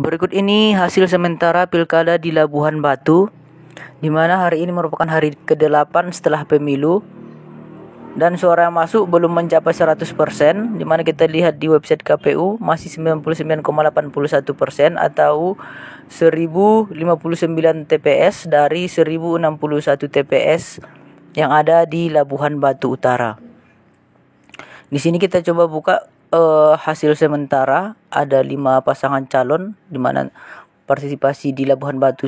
Berikut ini hasil sementara Pilkada di Labuhan Batu, di mana hari ini merupakan hari ke-8 setelah pemilu dan suara yang masuk belum mencapai 100%, di mana kita lihat di website KPU masih 99,81% atau 1059 TPS dari 1061 TPS yang ada di Labuhan Batu Utara. Di sini kita coba buka hasil sementara. Ada 5 pasangan calon, di mana partisipasi di Labuhan Batu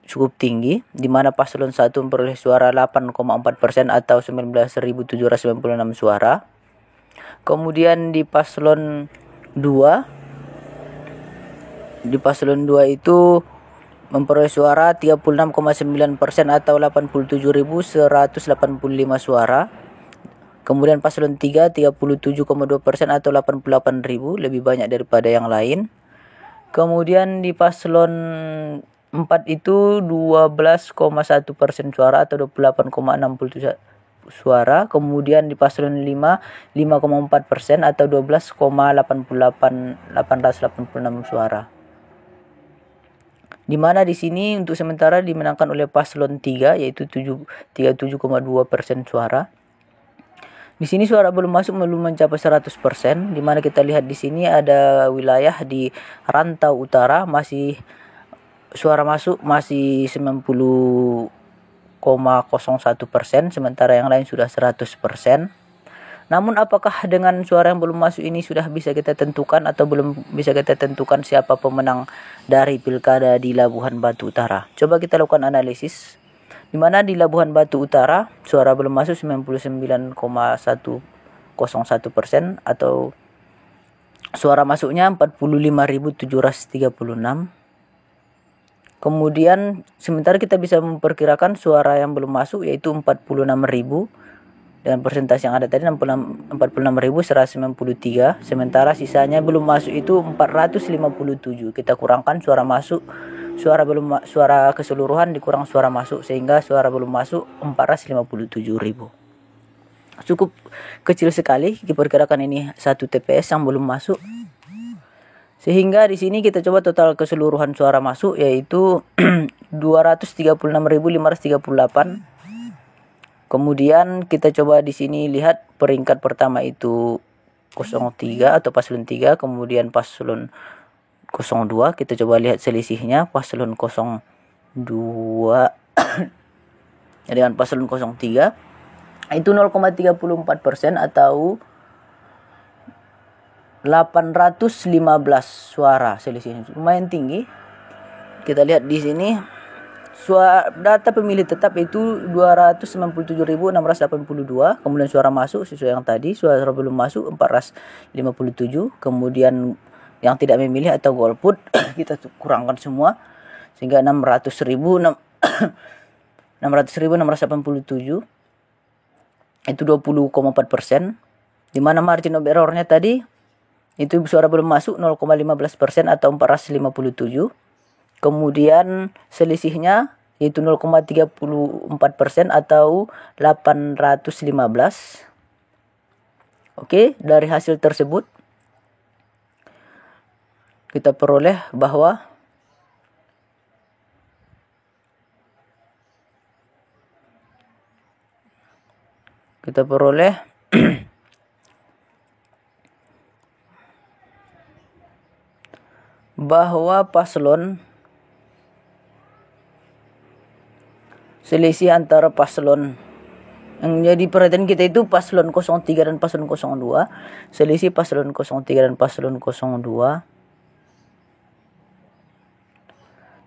cukup tinggi, di mana paslon 1 memperoleh suara 8,4% atau 19.796 suara. Kemudian di paslon 2 itu memperoleh suara 36,9% atau 87.185 suara. Kemudian paslon 3 37,2% atau 88.000, lebih banyak daripada yang lain. Kemudian di paslon 4 itu 12,1% suara atau 28,67 suara. Kemudian di paslon 5 5,4% atau 12,886 suara. Di mana di sini untuk sementara dimenangkan oleh paslon 3 yaitu 37,2% suara. Di sini suara belum masuk belum mencapai 100%, di mana kita lihat di sini ada wilayah di Rantau Utara masih suara masuk masih 90,01%, sementara yang lain sudah 100%. Namun apakah dengan suara yang belum masuk ini sudah bisa kita tentukan atau belum bisa kita tentukan siapa pemenang dari Pilkada di Labuhan Batu Utara? Coba kita lakukan analisis. Di mana di Labuhan Batu Utara suara belum masuk 99,101% atau suara masuknya 45.736. Kemudian sementara kita bisa memperkirakan suara yang belum masuk yaitu 46.000, dan persentase yang ada tadi 46.193. Sementara sisanya belum masuk itu 457. Kita kurangkan suara masuk, suara keseluruhan dikurang suara masuk, sehingga suara belum masuk 457.000. Cukup kecil sekali, diperkirakan ini 1 TPS yang belum masuk. Sehingga di sini kita coba total keseluruhan suara masuk yaitu 236.538. Kemudian kita coba di sini lihat peringkat pertama itu 03 atau paslon 3, kemudian paslon 02. Kita coba lihat selisihnya, paslon 02 dengan paslon 03 itu 0,34% atau 815 suara selisihnya, lumayan tinggi. Kita lihat di sini data pemilih tetap itu 297.682, kemudian suara masuk sesuai yang tadi, suara belum masuk 457, kemudian yang tidak memilih atau golput kita kurangkan semua sehingga 600.687 itu 20,4%, di mana margin of errornya tadi itu suara belum masuk 0,15% atau 457. Kemudian selisihnya yaitu 0,34% atau 815. Oke, dari hasil tersebut kita peroleh bahwa bahwa paslon selisih antara paslon yang jadi perhatian kita itu paslon 03 dan paslon 02. Selisih paslon 03 dan paslon 02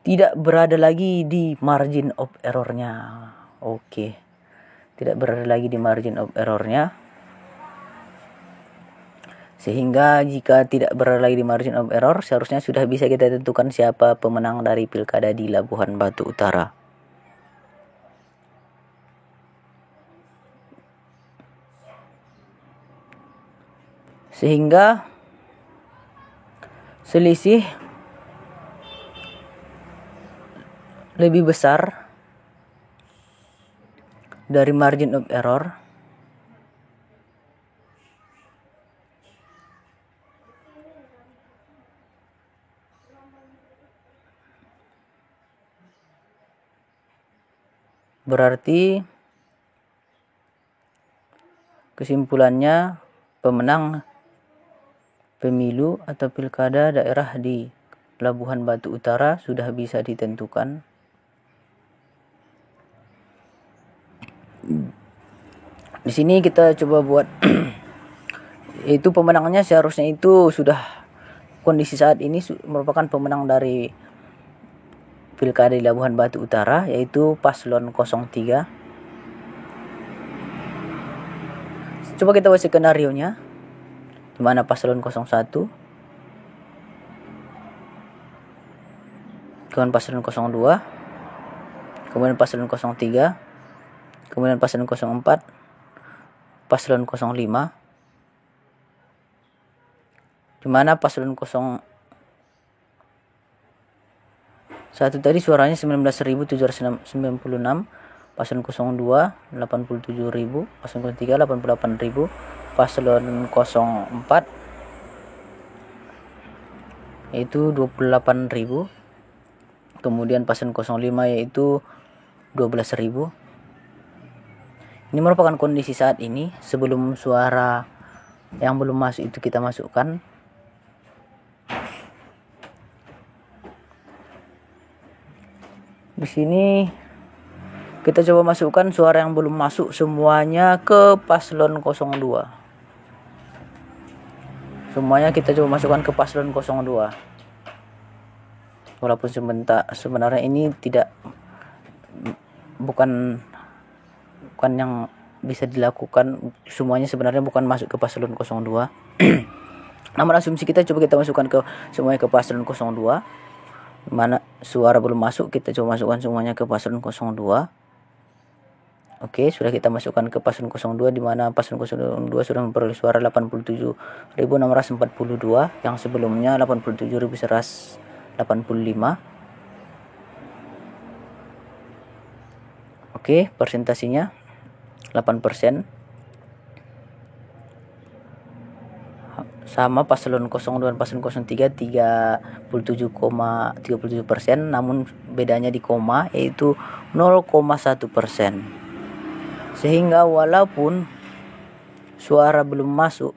tidak berada lagi di margin of errornya. Oke, tidak berada lagi di margin of errornya. Sehingga jika tidak berada lagi di margin of error, seharusnya sudah bisa kita tentukan siapa pemenang dari Pilkada di Labuhan Batu Utara. Sehingga selisih lebih besar dari margin of error Berarti kesimpulannya pemenang pemilu atau pilkada daerah di Labuhan Batu Utara sudah bisa ditentukan. Di sini kita coba buat itu pemenangnya seharusnya itu sudah kondisi saat ini merupakan pemenang dari pilkada di Labuhan Batu Utara, yaitu paslon 03. Coba kita buat skenario-nya, di mana paslon 01, kemudian paslon 02, kemudian paslon 03, kemudian paslon 04, paslon 05, di mana paslon 01 tadi suaranya 19.796, paslon 02 87.000, paslon 03 88.000, paslon 04 yaitu 28.000, kemudian paslon 05 yaitu 12.000. Ini merupakan kondisi saat ini sebelum suara yang belum masuk itu kita masukkan. Di sini kita coba masukkan suara yang belum masuk semuanya ke paslon 02. Semuanya kita coba masukkan ke paslon 02. Walaupun sebenarnya ini bukan yang bisa dilakukan, semuanya sebenarnya bukan masuk ke paslon 02. Namun asumsi kita coba kita masukkan ke semuanya ke paslon 02. Mana suara belum masuk kita coba masukkan semuanya ke paslon 02. Oke, sudah kita masukkan ke paslon 02, di mana paslon 02 sudah memperoleh suara 87.642 yang sebelumnya 87.185. Oke, persentasinya 8%. Sama paslon 02 dan paslon 03 37,37%, namun bedanya di koma yaitu 0,1%. Sehingga walaupun suara belum masuk,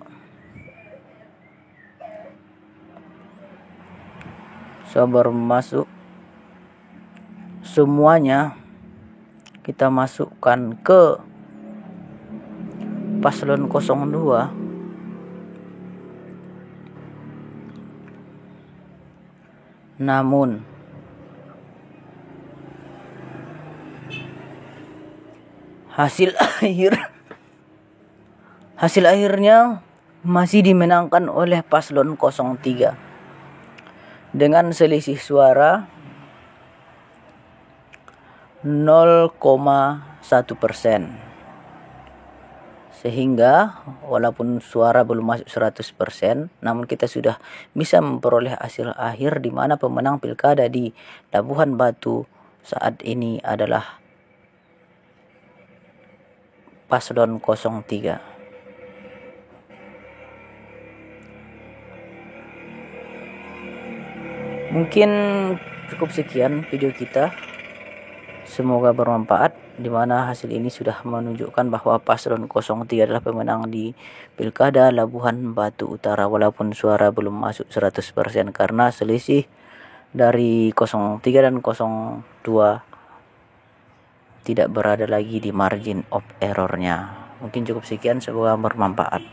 semuanya kita masukkan ke paslon 02. Namun hasil akhirnya masih dimenangkan oleh paslon 03 dengan selisih suara 0,1%. Sehingga walaupun suara belum masuk 100%, namun kita sudah bisa memperoleh hasil akhir di mana pemenang pilkada di Labuhan Batu saat ini adalah paslon 03. Mungkin cukup sekian video kita. Semoga bermanfaat, di mana hasil ini sudah menunjukkan bahwa paslon 03 adalah pemenang di Pilkada Labuhan Batu Utara walaupun suara belum masuk 100% karena selisih dari 03 dan 02 tidak berada lagi di margin of errornya. Mungkin cukup sekian, semoga bermanfaat.